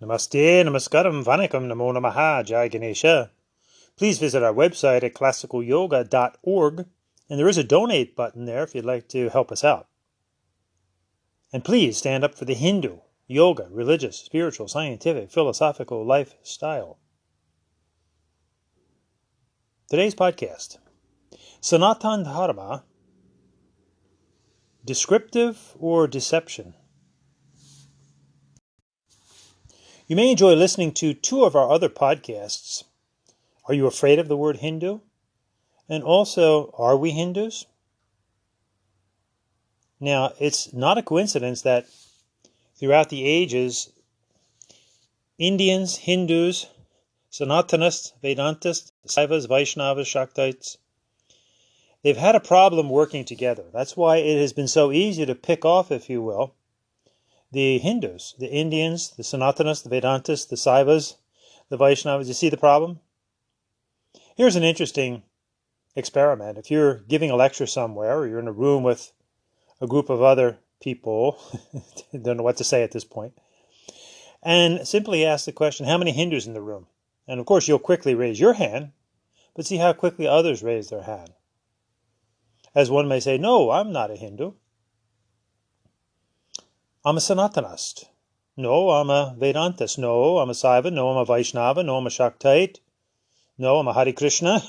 Namaste, namaskaram, vanakkam, namo namaha, jai Ganesha. Please visit our website at classicalyoga.org, and there is a donate button there if you'd like to help us out. And please stand up for the Hindu, yoga, religious, spiritual, scientific, philosophical lifestyle. Today's podcast, Sanatan Dharma, descriptive or deception? You may enjoy listening to two of our other podcasts. Are you afraid of the word Hindu? And also, are we Hindus? Now, it's not a coincidence that throughout the ages, Indians, Hindus, Sanatanists, Vedantists, Saivas, Vaishnavas, Shaktites, they've had a problem working together. That's why it has been so easy to pick off, if you will, the Hindus, the Indians, the Sanatanists, the Vedantists, the Saivas, the Vaishnavas. You see the problem? Here's an interesting experiment. If you're giving a lecture somewhere, or you're in a room with a group of other people, don't know what to say at this point, and simply ask the question, how many Hindus in the room? And of course, you'll quickly raise your hand, but see how quickly others raise their hand. As one may say, no, I'm not a Hindu. I'm a Sanatanist. No, I'm a Vedantist. No, I'm a Saiva. No, I'm a Vaishnava. No, I'm a Shaktite. No, I'm a Hare Krishna.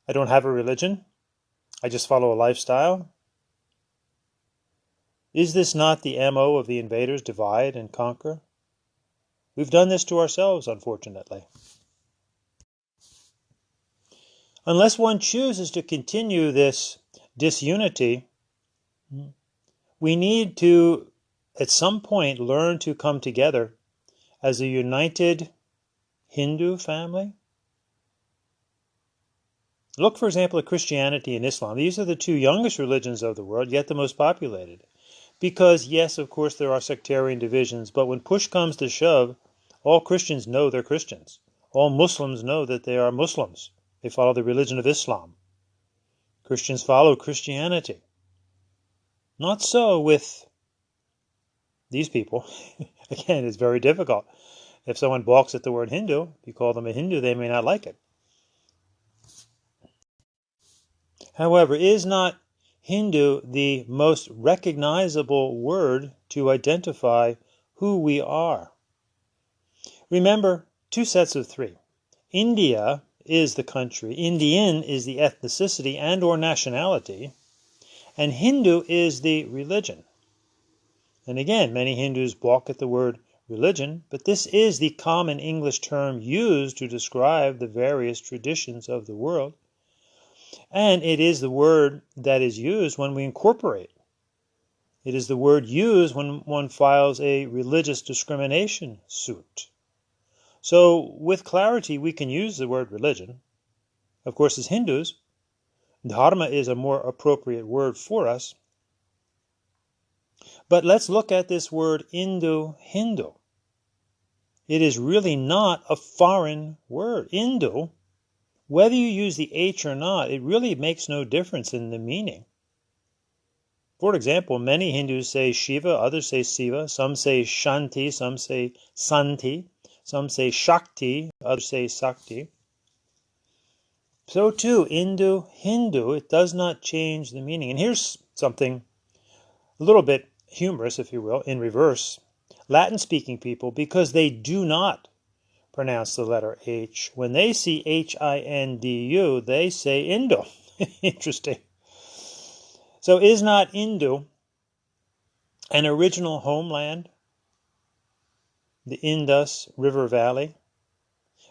I don't have a religion. I just follow a lifestyle. Is this not the MO of the invaders, divide and conquer? We've done this to ourselves, unfortunately. Unless one chooses to continue this disunity, we need to, at some point, learn to come together as a united Hindu family. Look, for example, at Christianity and Islam. These are the two youngest religions of the world, yet the most populated. Because, yes, of course, there are sectarian divisions, but when push comes to shove, all Christians know they're Christians. All Muslims know that they are Muslims. They follow the religion of Islam. Christians follow Christianity. Not so with these people. Again, it's very difficult. If someone balks at the word Hindu, if you call them a Hindu, they may not like it. However, is not Hindu the most recognizable word to identify who we are? Remember, two sets of three. India is the country, Indian is the ethnicity and or nationality, and Hindu is the religion. And again, many Hindus balk at the word religion, but this is the common English term used to describe the various traditions of the world. And it is the word that is used when we incorporate. It is the word used when one files a religious discrimination suit. So, with clarity, we can use the word religion. Of course, as Hindus, Dharma is a more appropriate word for us. But let's look at this word Hindu. It is really not a foreign word. Hindu, whether you use the H or not, it really makes no difference in the meaning. For example, many Hindus say Shiva, others say Siva, some say Shanti, some say Santi, some say Shakti, others say Sakti. So too, Hindu, it does not change the meaning. And here's something a little bit humorous, if you will, in reverse. Latin-speaking people, because they do not pronounce the letter H, when they see Hindu, they say Indo. Interesting. So is not Indu an original homeland, the Indus River Valley?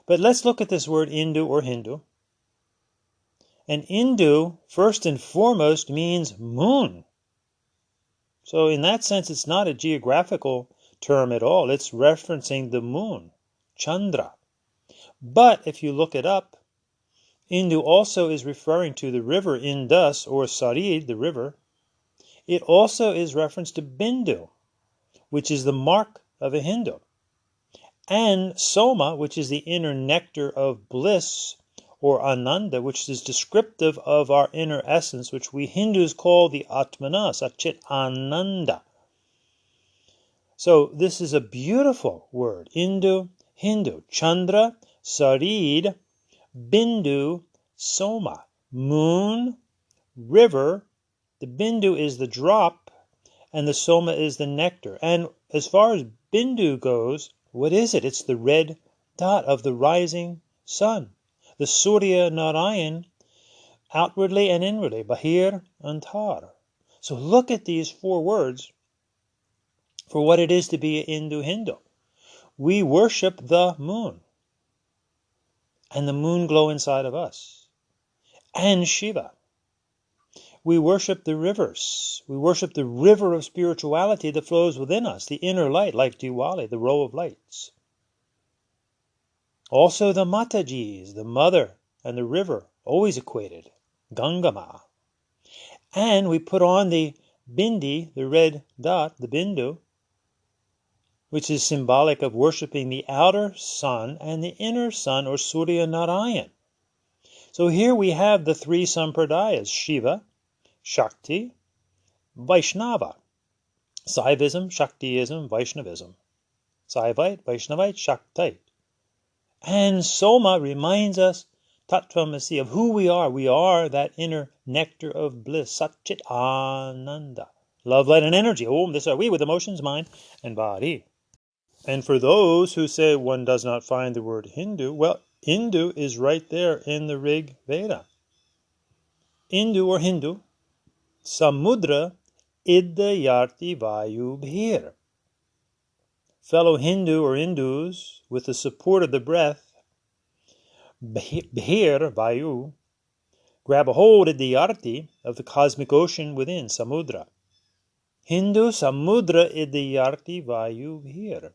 But let's look at this word Indu or Hindu. And Indu, first and foremost, means moon. So in that sense, it's not a geographical term at all. It's referencing the moon, Chandra. But if you look it up, Indu also is referring to the river Indus, or Sarid, the river. It also is reference to Bindu, which is the mark of a Hindu. And Soma, which is the inner nectar of bliss, or Ananda, which is descriptive of our inner essence, which we Hindus call the Atmana, Satchit Ananda. So this is a beautiful word. Hindu. Chandra, Sarid, Bindu, Soma. Moon, river. The Bindu is the drop, and the Soma is the nectar. And as far as Bindu goes, what is it? It's the red dot of the rising sun. The Surya Narayan, outwardly and inwardly, Bahir Antar. So look at these four words for what it is to be an Hindu. We worship the moon and the moon glow inside of us, and Shiva. We worship the rivers. We worship the river of spirituality that flows within us, the inner light, like Diwali, the row of lights. Also the Matajis, the mother and the river, always equated, Gangama. And we put on the Bindi, the red dot, the Bindu, which is symbolic of worshiping the outer sun and the inner sun, or Surya Narayan. So here we have the three sampradayas, Shiva, Shakti, Vaishnava. Saivism, Shaktiism, Vaishnavism. Saivite, Vaishnavite, Shaktite. And Soma reminds us, Tattvamasi, of who we are. We are that inner nectar of bliss, Satchit Ananda. Love, light, and energy. Oh, this are we with emotions, mind, and body. And for those who say one does not find the word Hindu, well, Hindu is right there in the Rig Veda. Hindu or Hindu, Samudra Iddayarti Vayu Bhir. Fellow Hindu or Hindus, with the support of the breath, Bhir, Vayu, grab a hold of the Yarti of the cosmic ocean within, Samudra. Hindu Samudra Iddayarti Vayu Bhir.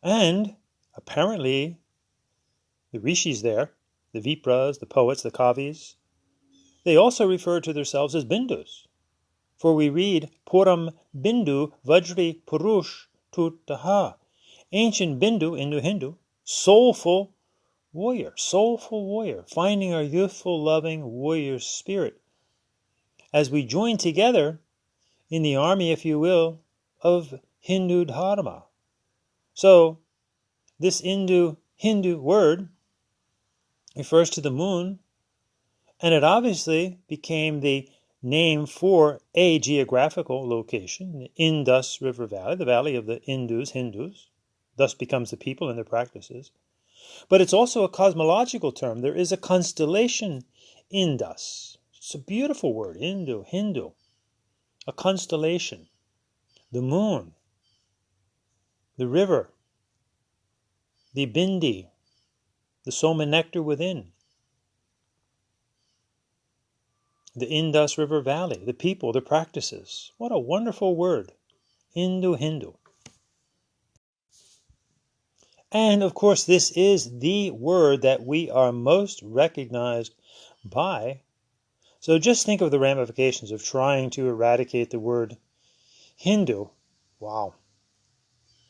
And apparently the rishis there, the Vipras, the poets, the Kavis, they also refer to themselves as Bindus. For we read, Puram Bindu Vajri Purush Tutaha. Ancient Bindu, Hindu, soulful warrior, finding our youthful, loving warrior spirit as we join together in the army, if you will, of Hindu Dharma. So, this Hindu word refers to the moon, and it obviously became the name for a geographical location, the Indus River Valley, the valley of the Hindus, thus becomes the people and their practices. But it's also a cosmological term. There is a constellation, Indus. It's a beautiful word, Hindu, a constellation, the moon, the river, the Bindi, the Soma nectar within, the Indus River Valley, the people, the practices. What a wonderful word, Hindu. And of course, this is the word that we are most recognized by. So just think of the ramifications of trying to eradicate the word Hindu. Wow.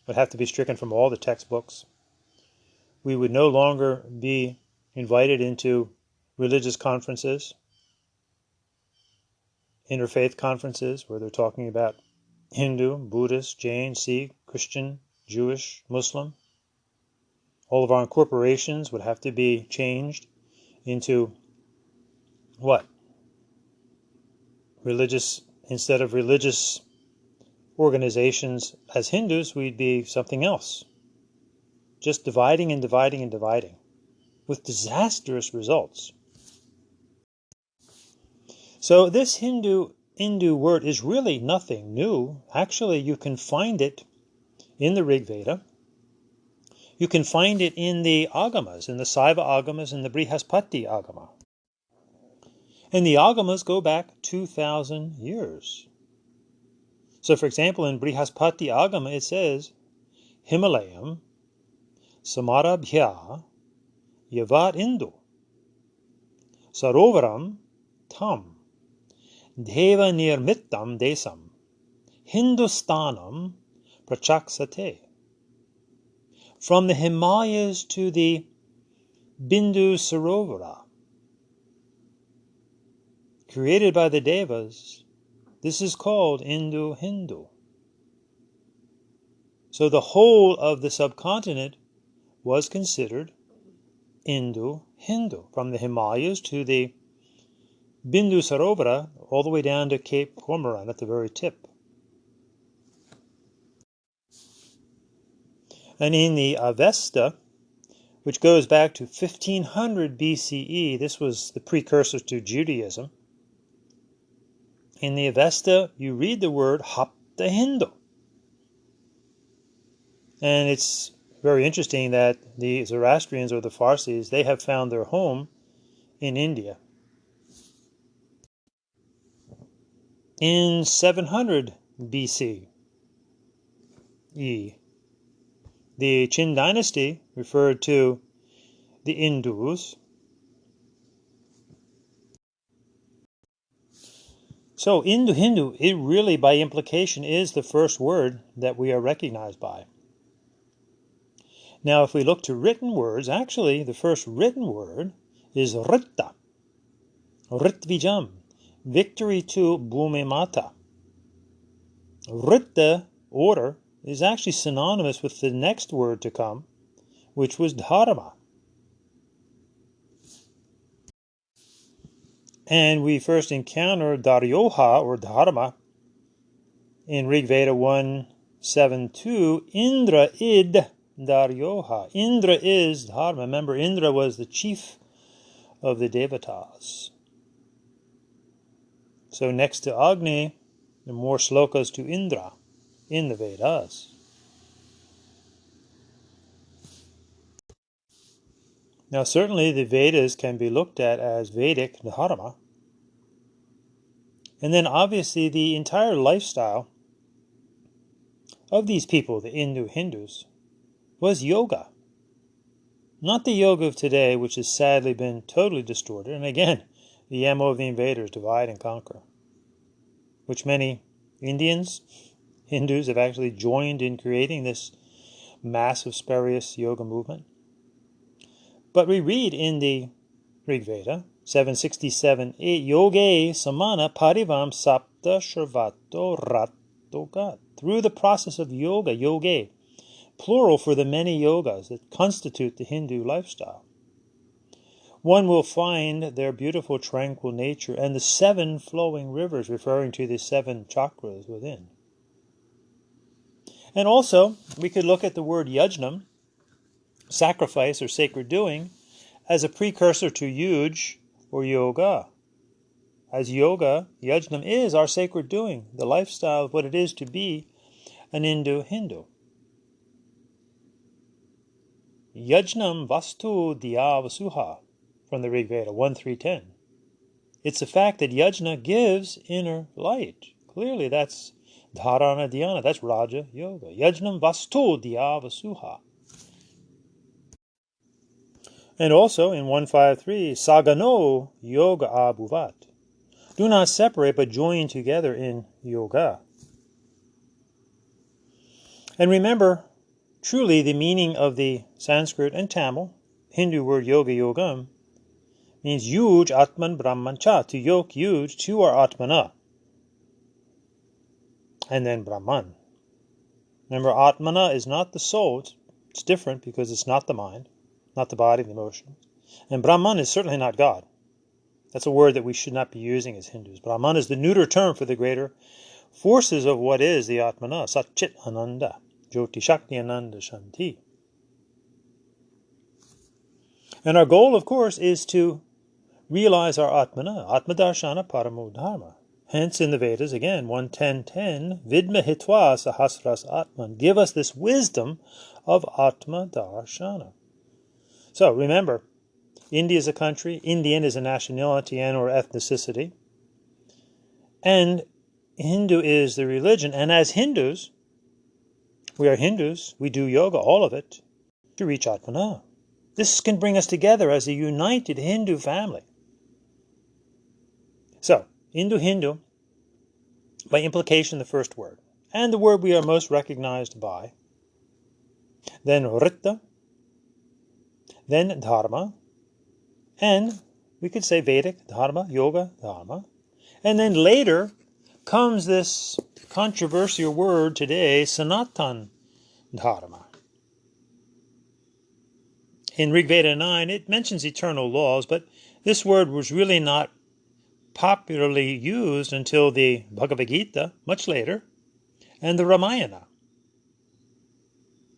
Would have to be stricken from all the textbooks. We would no longer be invited into religious conferences, interfaith conferences, where they're talking about Hindu, Buddhist, Jain, Sikh, Christian, Jewish, Muslim. All of our incorporations would have to be changed into what? Religious, instead of religious organizations as Hindus, we'd be something else. Just dividing and dividing and dividing, with disastrous results. So this Hindu word is really nothing new. Actually, you can find it in the Rig Veda. You can find it in the Agamas, in the Saiva Agamas and the Brihaspati Agama. And the Agamas go back 2,000 years. So, for example, in Brihaspati Agama, it says, Himalayam Samarabhya Yavat Indu Sarovaram Tam Deva Nirmittam Desam Hindustanam Prachaksate. From the Himalayas to the Bindu Sarovara, created by the Devas, This is called Indo-Hindu. So the whole of the subcontinent was considered Indo-Hindu, from the Himalayas to the Bindu Sarovara, all the way down to Cape Comorin at the very tip. And in the Avesta, which goes back to 1500 BCE, this was the precursor to Judaism. In the Avesta, you read the word Hapta Hindu. And it's very interesting that the Zoroastrians or the Parsis, they have found their home in India. In 700 BCE, the Qin dynasty referred to the Indus. So Indo-Hindu, it really by implication is the first word that we are recognized by. Now if we look to written words, actually the first written word is Ritta, Ritvijam, victory to Bhume Mata. Ritta, order, is actually synonymous with the next word to come, which was Dharma. And we first encounter Daryoha, or Dharma, in Rig Veda 1.7.2, Indra id Daryoha. Indra is Dharma. Remember, Indra was the chief of the Devatas. So next to Agni, there are more slokas to Indra in the Vedas. Now certainly the Vedas can be looked at as Vedic Dharma. And then obviously the entire lifestyle of these people, the Hindus, was yoga. Not the yoga of today, which has sadly been totally distorted. And again, the MO of the invaders, divide and conquer, which many Indians, Hindus, have actually joined in creating this massive spurious yoga movement. But we read in the Rig Veda 767, Yoge samana parivam sapta shravato rattogat. Through the process of yoga, yoge, plural for the many yogas that constitute the Hindu lifestyle, one will find their beautiful tranquil nature and the 7 flowing rivers, referring to the 7 chakras within. And also, we could look at the word yajnam, sacrifice or sacred doing, as a precursor to yuj or yoga. As yoga, yajnam is our sacred doing, the lifestyle of what it is to be an Indo-Hindu. Yajnam vastu dhyavasuha, from the Rig Veda 1.3.10. It's the fact that yajna gives inner light. Clearly that's dharana dhyana, that's Raja Yoga. Yajnam vastu dhyavasuha. And also in 1.5.3, sagano yoga abhuvat. Do not separate but join together in yoga. And remember, truly the meaning of the Sanskrit and Tamil Hindu word yoga yogam means yuj atman brahman cha, to yoke yuj to our atmana, and then brahman. Remember, atmana is not the soul. It's different because it's not the mind, not the body, the emotions. And brahman is certainly not God. That's a word that we should not be using as Hindus. Brahman is the neuter term for the greater forces of what is the atmana, Sat Chit Ananda, Jyoti Shakti Ananda Shanti. And our goal, of course, is to realize our atmana, atmadarshana paramo dharma. Hence in the Vedas, again, 1.10.10, vidma hitva sahasras atman. Give us this wisdom of atmadarshana. So remember, India is a country, Indian is a nationality and or ethnicity, and Hindu is the religion. And as Hindus, we are Hindus, we do yoga, all of it, to reach Atmana. This can bring us together as a united Hindu family. So, Indo-Hindu, by implication, the first word, and the word we are most recognized by. Then Ritta, then Dharma, and we could say Vedic Dharma, Yoga Dharma, and then later comes this controversial word today, Sanatan Dharma. In Rig Veda 9, it mentions eternal laws, but this word was really not popularly used until the Bhagavad Gita, much later, and the Ramayana.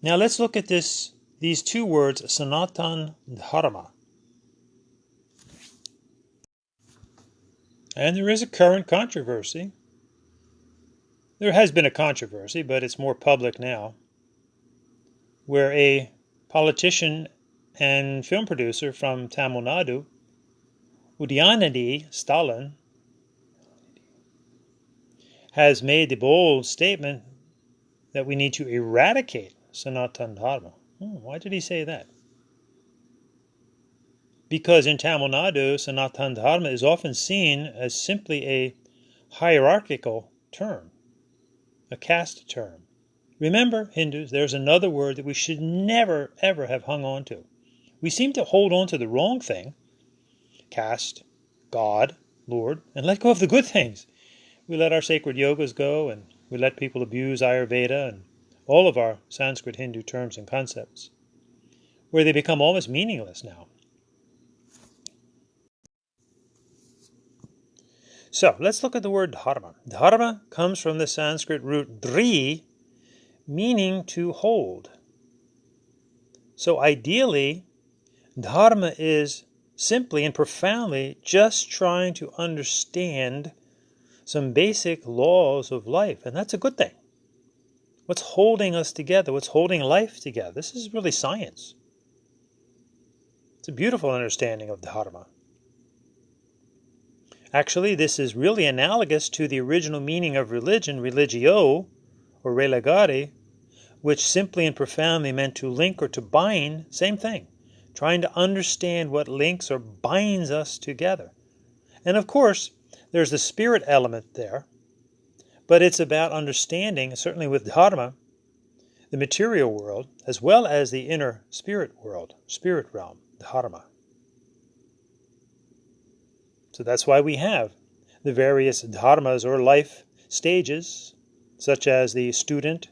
Now let's look at these two words, Sanatan Dharma. And there is a current controversy. There has been a controversy, but it's more public now, where a politician and film producer from Tamil Nadu, Udayanidi Stalin, has made the bold statement that we need to eradicate Sanatan Dharma. Why did he say that? Because in Tamil Nadu, Sanatan Dharma is often seen as simply a hierarchical term, a caste term. Remember, Hindus, there's another word that we should never, ever have hung on to. We seem to hold on to the wrong thing, caste, God, Lord, and let go of the good things. We let our sacred yogas go, and we let people abuse Ayurveda and all of our Sanskrit Hindu terms and concepts, where they become almost meaningless now. So, let's look at the word dharma. Dharma comes from the Sanskrit root dri, meaning to hold. So ideally, dharma is simply and profoundly just trying to understand some basic laws of life, and that's a good thing. What's holding us together? What's holding life together? This is really science. It's a beautiful understanding of dharma. Actually, this is really analogous to the original meaning of religion, religio, or relegare, which simply and profoundly meant to link or to bind, same thing, trying to understand what links or binds us together. And of course, there's the spirit element there, but it's about understanding, certainly with dharma, the material world, as well as the inner spirit world, spirit realm, dharma. So that's why we have the various dharmas or life stages, such as the student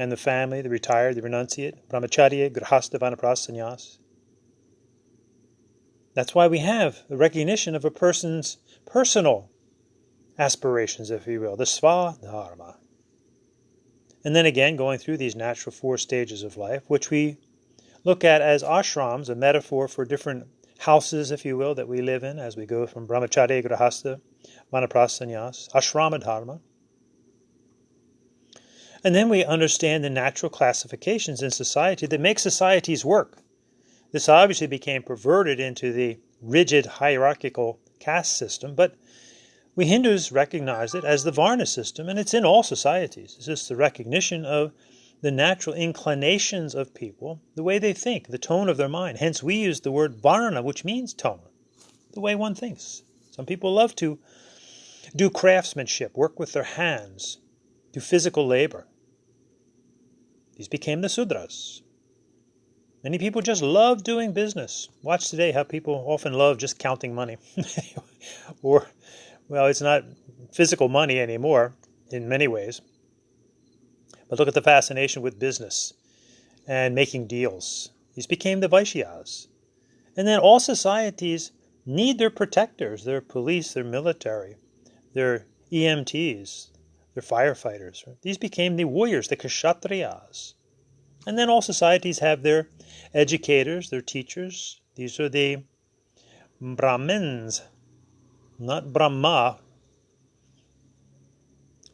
and the family, the retired, the renunciate, brahmacharya, grihastha, vanaprastha, sannyas. That's why we have the recognition of a person's personal aspirations, if you will, the sva-dharma. And then again, going through these natural four stages of life, which we look at as ashrams, a metaphor for different houses, if you will, that we live in as we go from brahmacharya, grihastha, vanaprastha, sannyas, ashrama dharma. And then we understand the natural classifications in society that make societies work. This obviously became perverted into the rigid hierarchical caste system, but we Hindus recognize it as the Varna system, and it's in all societies. It's just the recognition of the natural inclinations of people, the way they think, the tone of their mind. Hence we use the word varna, which means tone, the way one thinks. Some people love to do craftsmanship, work with their hands, do physical labor. These became the Sudras. Many people just love doing business. Watch today how people often love just counting money. Or, well, it's not physical money anymore in many ways. But look at the fascination with business and making deals. These became the Vaishyas. And then all societies need their protectors, their police, their military, their EMTs, their firefighters. These became the warriors, the Kshatriyas. And then all societies have their educators, their teachers. These are the Brahmins, not Brahma.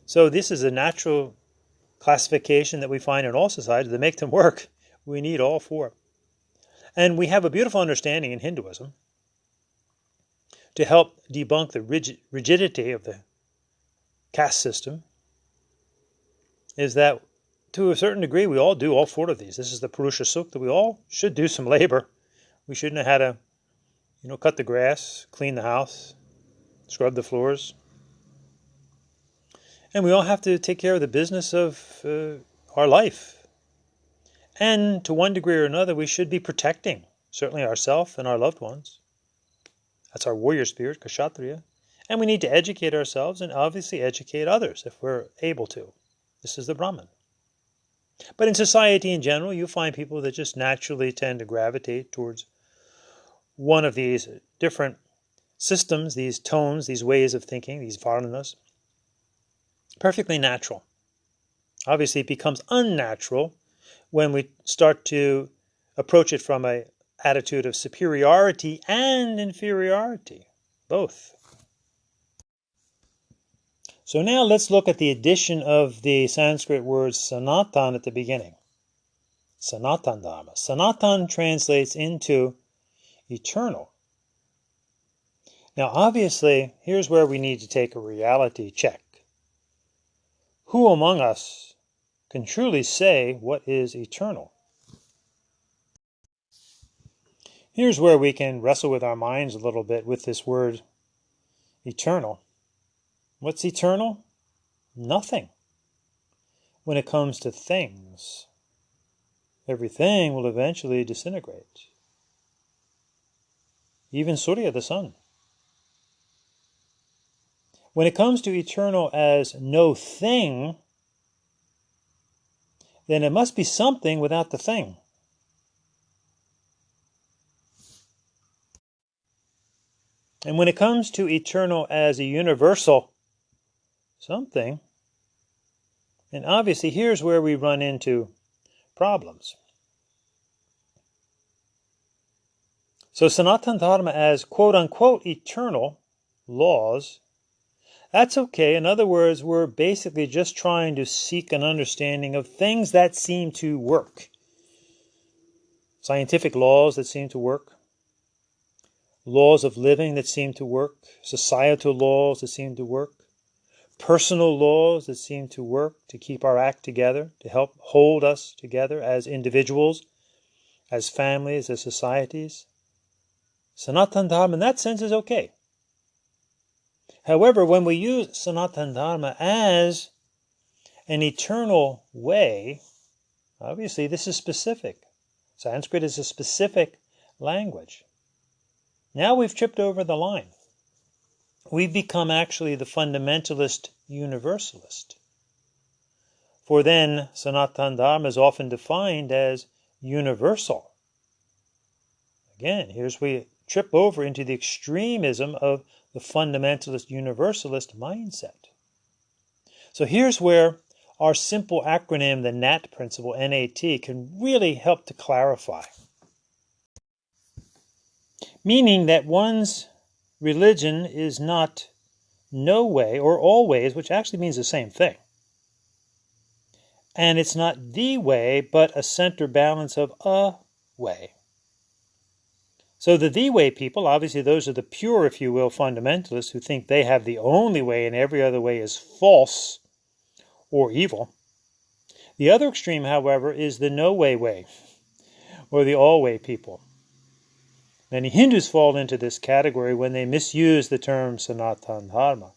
So this is a natural classification that we find in all societies. To make them work, we need all four. And we have a beautiful understanding in Hinduism to help debunk the rigidity of the caste system, is that to a certain degree we all do all four of these. This is the Purusha Sukta. We all should do some labor. We shouldn't have had to, cut the grass, clean the house, scrub the floors. And we all have to take care of the business of our life. And to one degree or another, we should be protecting, certainly ourselves and our loved ones. That's our warrior spirit, Kshatriya. And we need to educate ourselves and obviously educate others if we're able to. This is the Brahman. But in society in general, you find people that just naturally tend to gravitate towards one of these different systems, these tones, these ways of thinking, these varnas. Perfectly natural. Obviously, it becomes unnatural when we start to approach it from an attitude of superiority and inferiority, both. So now let's look at the addition of the Sanskrit word Sanatan at the beginning. Sanatan Dharma. Sanatan translates into eternal. Now obviously, here's where we need to take a reality check. Who among us can truly say what is eternal? Here's where we can wrestle with our minds a little bit with this word eternal. What's eternal? Nothing. When it comes to things, everything will eventually disintegrate. Even Surya, the sun. When it comes to eternal as no thing, then it must be something without the thing. And when it comes to eternal as a universal something, and obviously here's where we run into problems. So Sanatan Dharma as quote-unquote eternal laws, that's okay. In other words, we're basically just trying to seek an understanding of things that seem to work. Scientific laws that seem to work. Laws of living that seem to work. Societal laws that seem to work. Personal laws that seem to work to keep our act together, to help hold us together as individuals, as families, as societies. Sanatan Dharma in that sense is okay. However, when we use Sanatan Dharma as an eternal way, obviously this is specific. Sanskrit is a specific language. Now we've tripped over the line. We've become actually the fundamentalist universalist. For then, Sanatan Dharma is often defined as universal. Again, here's where we trip over into the extremism of the fundamentalist universalist mindset. So here's where our simple acronym, the NAT principle, N-A-T, can really help to clarify. Meaning that one's religion is not no way or always, which actually means the same thing. And it's not the way, but a center balance of a way. So the way people, obviously those are the pure, if you will, fundamentalists who think they have the only way and every other way is false or evil. The other extreme, however, is the no-way, or the all-way people. Many Hindus fall into this category when they misuse the term Sanatan Dharma,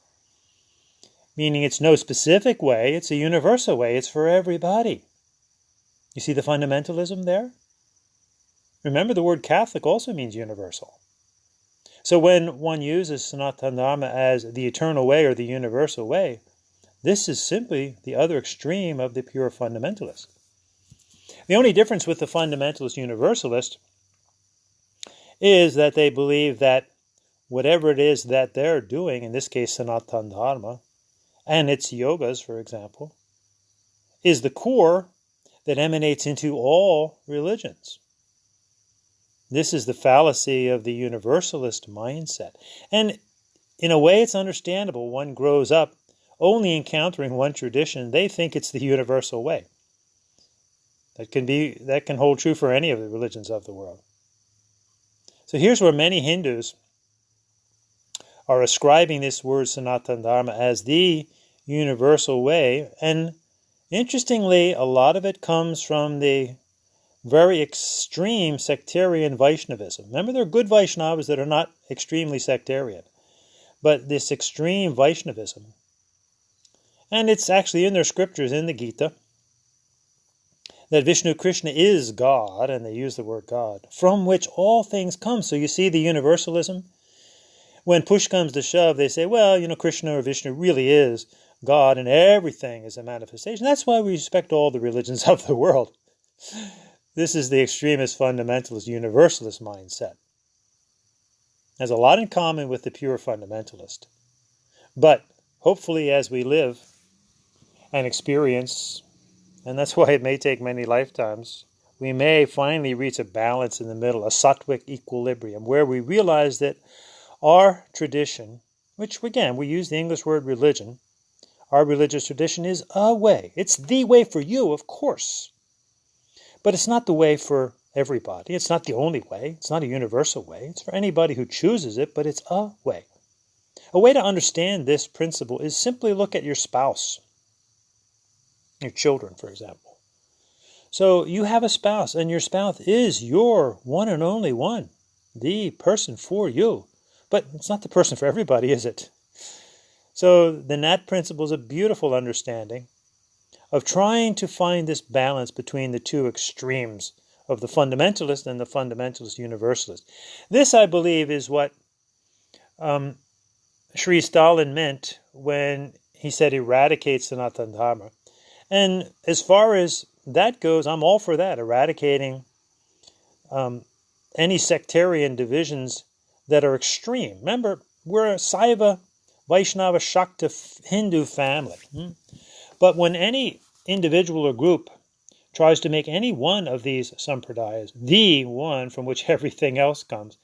meaning it's no specific way, it's a universal way, it's for everybody. You see the fundamentalism there? Remember, the word Catholic also means universal. So when one uses Sanatan Dharma as the eternal way or the universal way, this is simply the other extreme of the pure fundamentalist. The only difference with the fundamentalist universalist is that they believe that whatever it is that they're doing, in this case Sanatan Dharma, and its yogas, for example, is the core that emanates into all religions. This is the fallacy of the universalist mindset. And in a way, it's understandable. One grows up only encountering one tradition. They think it's the universal way. That can hold true for any of the religions of the world. So here's where many Hindus are ascribing this word Sanatan Dharma as the universal way. And interestingly, a lot of it comes from the very extreme sectarian Vaishnavism. Remember, there are good Vaishnavas that are not extremely sectarian. But this extreme Vaishnavism, and it's actually in their scriptures, in the Gita, that Vishnu Krishna is God, and they use the word God, from which all things come. So you see the universalism. when push comes to shove, they say, well, Krishna or Vishnu really is God and everything is a manifestation. That's why we respect all the religions of the world. This is the extremist, fundamentalist, universalist mindset. It has a lot in common with the pure fundamentalist. But hopefully as we live and experience, and that's why it may take many lifetimes, we may finally reach a balance in the middle, a sattvic equilibrium, where we realize that our tradition, which again, we use the English word religion, our religious tradition is a way. It's the way for you, of course. But it's not the way for everybody. It's not the only way. It's not a universal way. It's for anybody who chooses it, but it's a way. A way to understand this principle is simply look at your spouse, your children, for example. So you have a spouse, and your spouse is your one and only one, the person for you. But it's not the person for everybody, is it? So the Nat principle is a beautiful understanding of trying to find this balance between the two extremes of the fundamentalist and the fundamentalist universalist. This, I believe, is what Sri Stalin meant when he said eradicate Sanatan Dharma. And as far as that goes, I'm all for that, eradicating any sectarian divisions that are extreme. Remember, we're a Saiva, Vaishnava, Shakta Hindu family. But when any individual or group tries to make any one of these sampradayas the one from which everything else comes,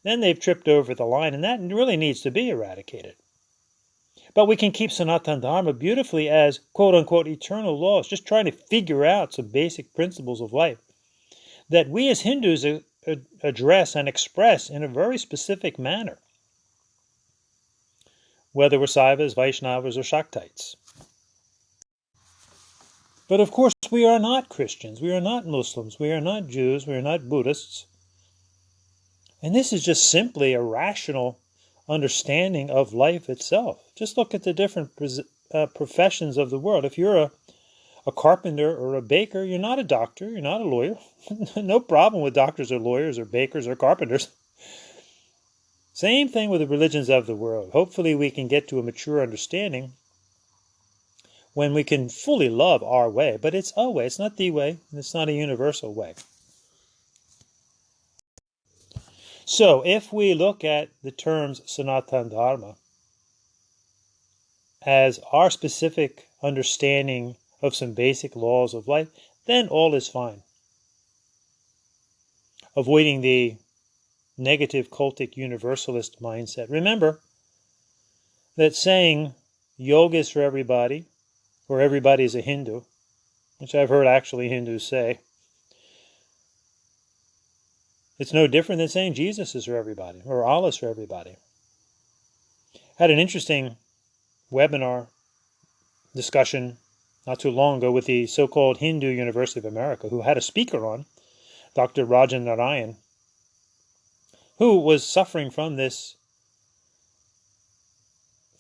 then they've tripped over the line, and that really needs to be eradicated. But we can keep Sanatan Dharma beautifully as quote-unquote eternal laws, just trying to figure out some basic principles of life that we as Hindus address and express in a very specific manner, whether we're Saivas, Vaishnavas, or Shaktites. But of course, we are not Christians, we are not Muslims, we are not Jews, we are not Buddhists. And this is just simply a rational understanding of life itself. Just look at the different professions of the world. If you're a carpenter or a baker, you're not a doctor, you're not a lawyer. No problem with doctors or lawyers or bakers or carpenters. Same thing with the religions of the world. Hopefully we can get to a mature understanding when we can fully love our way. But it's a way, it's not the way, and it's not a universal way. So if we look at the terms Sanatan Dharma as our specific understanding of some basic laws of life, then all is fine. Avoiding the negative cultic universalist mindset. Remember that saying yoga is for everybody, or everybody is a Hindu, which I've heard actually Hindus say, it's no different than saying Jesus is for everybody, or Allah is for everybody. I had an interesting webinar discussion not too long ago with the so-called Hindu University of America, who had a speaker on, Dr. Rajan Narayan, who was suffering from this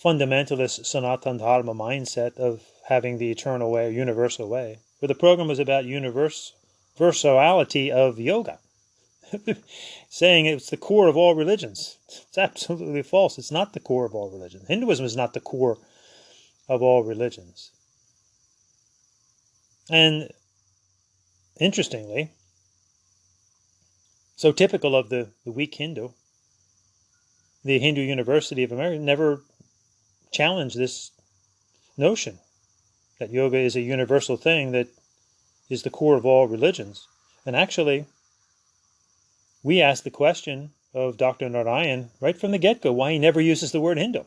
fundamentalist Sanatan Dharma mindset of having the eternal way, or universal way. But the program was about universality of yoga, saying it's the core of all religions. It's absolutely false. It's not the core of all religions. Hinduism is not the core of all religions. And interestingly, so typical of the weak Hindu, the Hindu University of America never challenged this notion that yoga is a universal thing that is the core of all religions. And actually, we asked the question of Dr. Narayan right from the get-go why he never uses the word Hindu.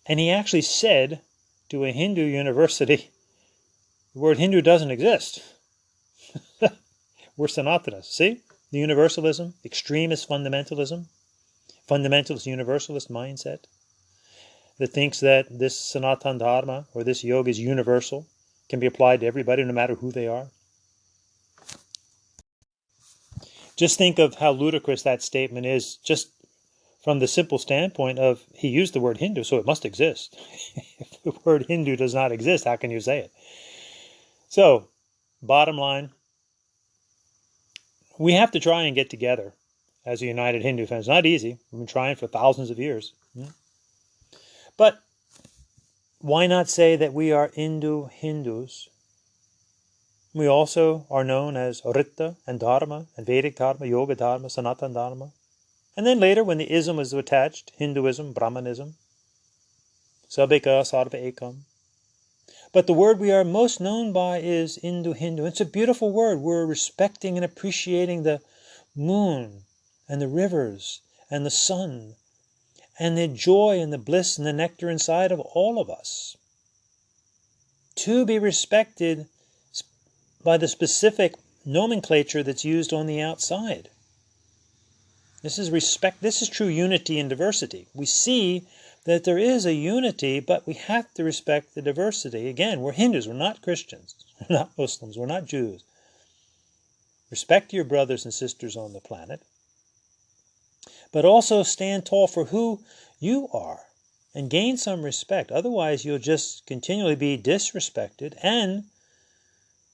And he actually said to a Hindu university, the word Hindu doesn't exist. We're Sanatanists. See? The universalism, extremist fundamentalism, fundamentalist universalist mindset that thinks that this Sanatan Dharma or this yoga is universal, can be applied to everybody no matter who they are. Just think of how ludicrous that statement is, just from the simple standpoint of he used the word Hindu, so it must exist. If the word Hindu does not exist, how can you say it? So, bottom line, we have to try and get together as a united Hindu family. It's not easy. We've been trying for thousands of years. But why not say that we are Hindus? We also are known as Rita and Dharma and Vedic Dharma, Yoga Dharma, Sanatan Dharma. And then later, when the ism was attached, Hinduism, Brahmanism, Sabeka, Sarva Ekam. But the word we are most known by is Hindu. It's a beautiful word. We're respecting and appreciating the moon and the rivers and the sun and the joy and the bliss and the nectar inside of all of us. To be respected by the specific nomenclature that's used on the outside. This is respect. This is true unity and diversity. We see that there is a unity, but we have to respect the diversity. Again, we're Hindus. We're not Christians. We're not Muslims. We're not Jews. Respect your brothers and sisters on the planet, but also stand tall for who you are and gain some respect. Otherwise, you'll just continually be disrespected and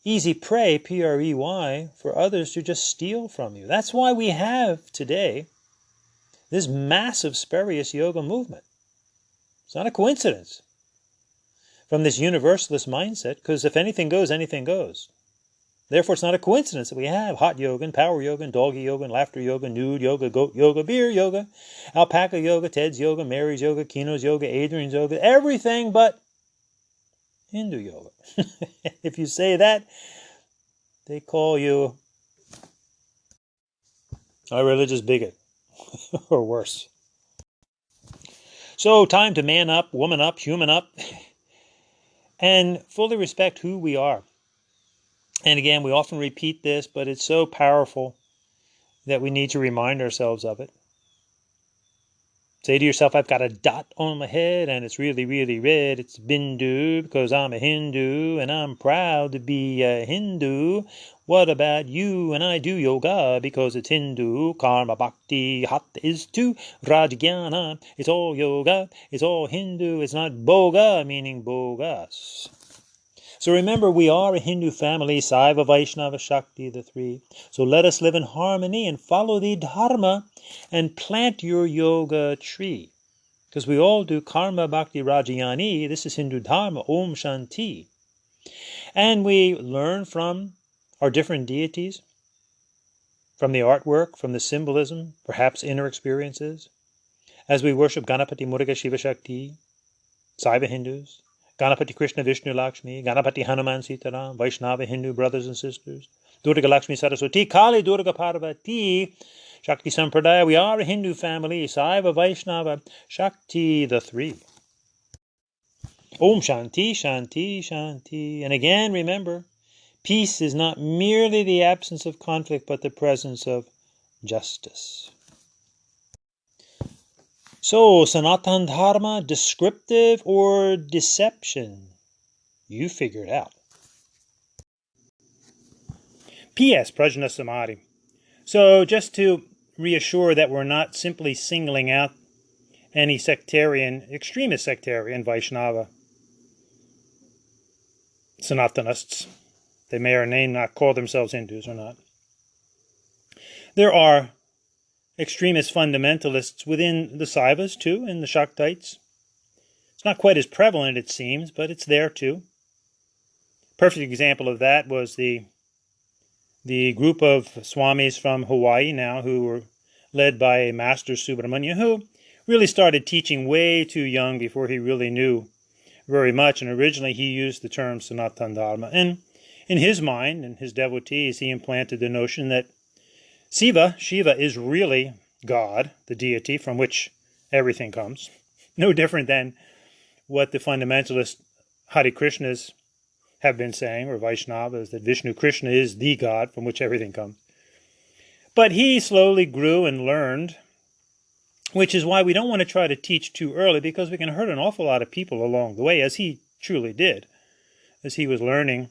easy prey, P-R-E-Y, for others to just steal from you. That's why we have today this massive spurious yoga movement. It's not a coincidence from this universalist mindset, because if anything goes, anything goes. Therefore, it's not a coincidence that we have hot yoga and power yoga and doggy yoga and laughter yoga, nude yoga, goat yoga, beer yoga, alpaca yoga, Ted's yoga, Mary's yoga, Kino's yoga, Adrian's yoga, everything but Hindu yoga. If you say that, they call you a religious bigot, or worse. So, time to man up, woman up, human up, and fully respect who we are. And again, we often repeat this, but it's so powerful that we need to remind ourselves of it. Say to yourself, I've got a dot on my head and it's really, really red. It's Bindu because I'm a Hindu and I'm proud to be a Hindu. What about you? And I do yoga because it's Hindu. Karma Bhakti Hatha is to Rajjnana. It's all yoga. It's all Hindu. It's not boga, meaning bogus. So remember, we are a Hindu family, Saiva, Vaishnava, Shakti, the three. So let us live in harmony and follow the Dharma and plant your yoga tree. Because we all do Karma Bhakti Rajayani. This is Hindu Dharma, Om Shanti. And we learn from our different deities, from the artwork, from the symbolism, perhaps inner experiences. As we worship Ganapati, Muruga, Shiva, Shakti, Saiva Hindus, Ganapati Krishna, Vishnu, Lakshmi, Ganapati Hanuman, Sitaram, Vaishnava, Hindu brothers and sisters, Durga, Lakshmi, Saraswati, Kali, Durga, Parvati, Shakti Sampradaya. We are a Hindu family, Saiva, Vaishnava, Shakti, the three. Om Shanti, Shanti, Shanti. And again, remember, peace is not merely the absence of conflict, but the presence of justice. So, Sanatan Dharma, descriptive or deception? You figure it out. P.S. Prajna Samadhi. So, just to reassure that we're not simply singling out any sectarian, extremist sectarian, Vaishnava, Sanatanists. They may or may not call themselves Hindus or not. There are extremist fundamentalists within the Saivas too, and the Shaktites. It's not quite as prevalent, it seems, but it's there too. Perfect example of that was the group of Swamis from Hawaii now who were led by a Master Subramanya who really started teaching way too young before he really knew very much. And originally he used the term Sanatan Dharma. And in his mind and his devotees, he implanted the notion that Shiva is really God, the deity from which everything comes. No different than what the fundamentalist Hare Krishnas have been saying, or Vaishnavas, that Vishnu Krishna is the God from which everything comes. But he slowly grew and learned, which is why we don't want to try to teach too early, because we can hurt an awful lot of people along the way, as he truly did, as he was learning,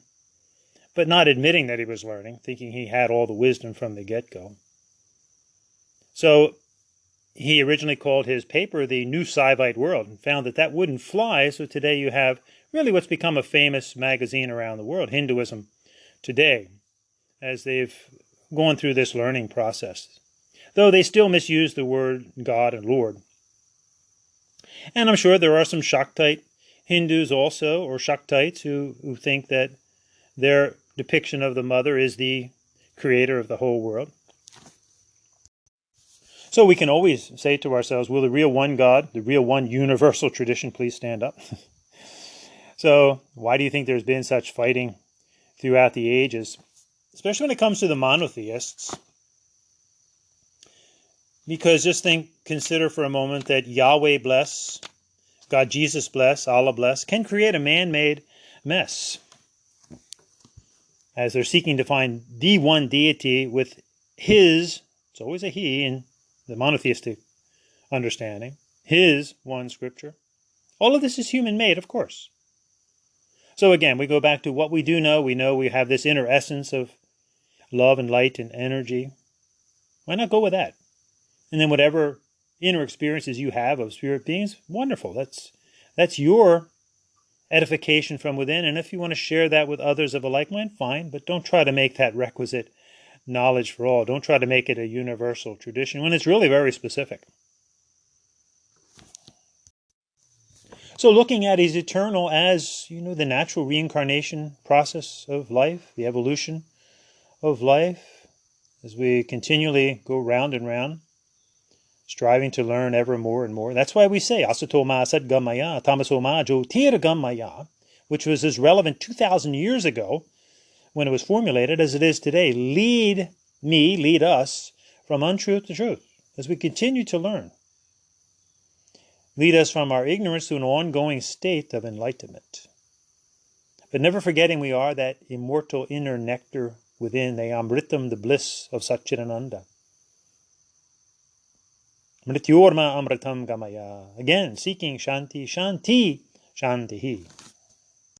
but not admitting that he was learning, thinking he had all the wisdom from the get-go. So he originally called his paper the New Saivite World and found that that wouldn't fly, so today you have really what's become a famous magazine around the world, Hinduism Today, as they've gone through this learning process. Though they still misuse the word God and Lord. And I'm sure there are some Shaktite Hindus also, or Shaktites, who think that their depiction of the mother is the creator of the whole world. So we can always say to ourselves, will the real one God, the real one universal tradition please stand up? So why do you think there's been such fighting throughout the ages, especially when it comes to the monotheists? Because just consider for a moment that Yahweh bless, God Jesus bless, Allah bless, can create a man-made mess, as they're seeking to find the one deity with his, it's always a he in the monotheistic understanding, his one scripture. All of this is human-made, of course. So again, we go back to what we do know. We know we have this inner essence of love and light and energy. Why not go with that? And then whatever inner experiences you have of spirit beings, wonderful. That's your edification from within. And if you want to share that with others of a like mind, fine. But don't try to make that requisite knowledge for all. Don't try to make it a universal tradition when it's really very specific. So looking at is eternal as, the natural reincarnation process of life, the evolution of life, as we continually go round and round, striving to learn ever more and more. That's why we say, Asato ma sadgamaya, tamaso ma jyotirgamaya, which was as relevant 2,000 years ago when it was formulated as it is today. Lead us from untruth to truth, as we continue to learn. Lead us from our ignorance to an ongoing state of enlightenment. But never forgetting we are that immortal inner nectar within, the amritam, the bliss of Satchidananda. Mrityorma amritam gamaya. Again, seeking shanti, shanti, shantihi.